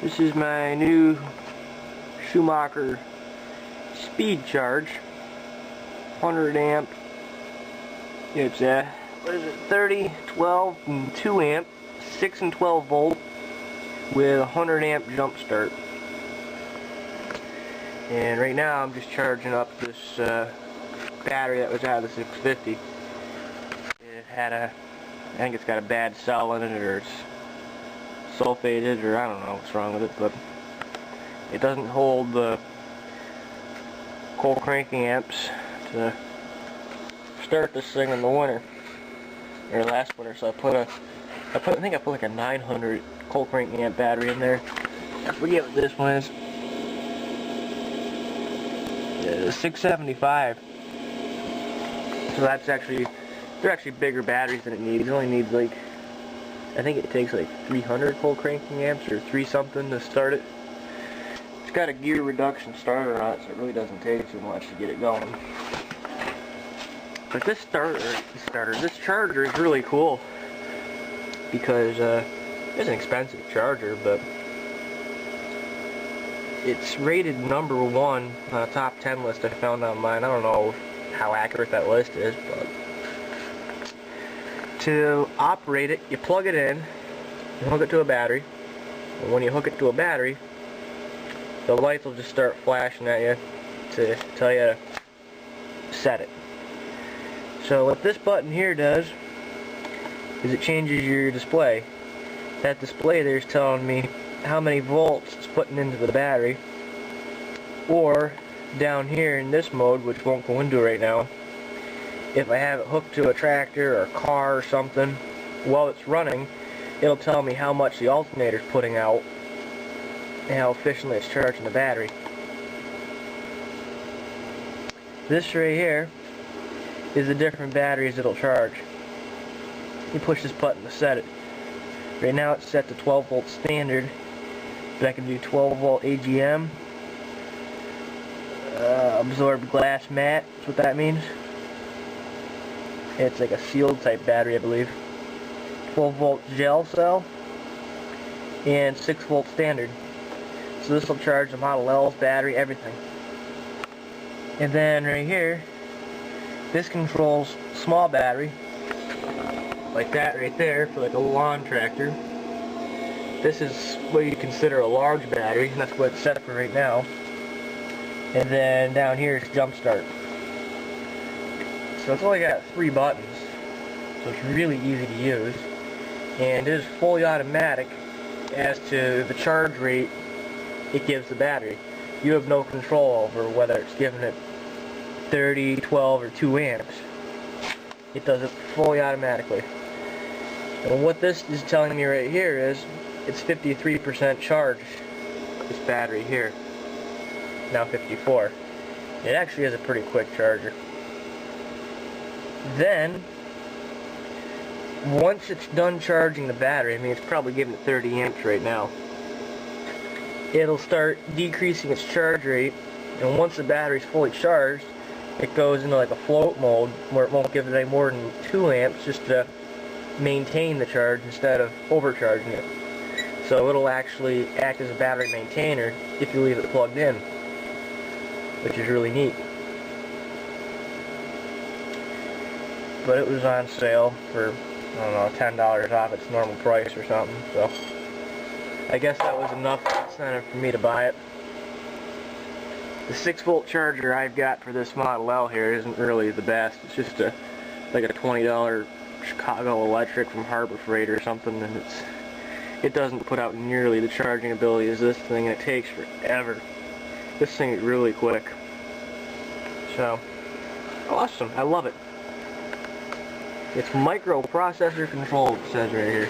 This is my new Schumacher Speedcharge 100 amp. It's what is it, 30, 12, and 2 amp, 6 and 12 volt with 100 amp jump start. And right now I'm just charging up this battery that was out of the 650. It had I think it's got a bad cell in it, or it's sulfated, or I don't know what's wrong with it, but it doesn't hold the cold cranking amps to start this thing in the winter, or last winter. So I think I put like a 900 cold cranking amp battery in there. I forget what this one is. The 675. So they're actually bigger batteries than it needs. It only needs like, I think it takes like 300 cold cranking amps or 3 something to start it. It's got a gear reduction starter on it, so it really doesn't take too much to get it going. But this charger is really cool because it's an expensive charger, but it's rated #1 on a top 10 list I found online. I don't know how accurate that list is, but to operate it, you plug it in, you hook it to a battery, and when you hook it to a battery, the lights will just start flashing at you to tell you to set it. So what this button here does is it changes your display. That display there is telling me how many volts it's putting into the battery, or down here in this mode, which won't go into right now, if I have it hooked to a tractor or a car or something while it's running, it'll tell me how much the alternator's putting out and how efficiently it's charging the battery. This right here is the different batteries it'll charge. You push this button to set it. Right now it's set to 12 volt standard, but I can do 12 volt AGM, absorbed glass mat, that's what that means. It's like a sealed type battery, I believe. 12 volt gel cell, and 6 volt standard. So this will charge the Model L's battery, everything. And then right here, this controls small battery, like that right there, for like a lawn tractor. This is what you consider a large battery, and that's what it's set for right now. And then down here is jump start. So it's only got 3 buttons, so it's really easy to use. And it is fully automatic as to the charge rate it gives the battery. You have no control over whether it's giving it 30, 12, or 2 amps. It does it fully automatically. And what this is telling me right here is it's 53% charged, this battery here. Now 54. It actually is a pretty quick charger. Then, once it's done charging the battery, I mean it's probably giving it 30 amps right now, it'll start decreasing its charge rate, and once the battery's fully charged, it goes into like a float mode where it won't give it any more than 2 amps just to maintain the charge instead of overcharging it. So it'll actually act as a battery maintainer if you leave it plugged in, which is really neat. But it was on sale for, I don't know, $10 off its normal price or something, so I guess that was enough incentive for me to buy it. The 6 volt charger I've got for this Model L here isn't really the best. It's just like a $20 Chicago Electric from Harbor Freight or something, and it doesn't put out nearly the charging ability as this thing, and it takes forever. This thing is really quick. So, awesome. I love it. It's microprocessor controlled, it says right here.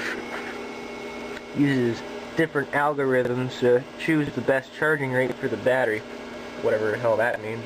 Uses different algorithms to choose the best charging rate for the battery. Whatever the hell that means.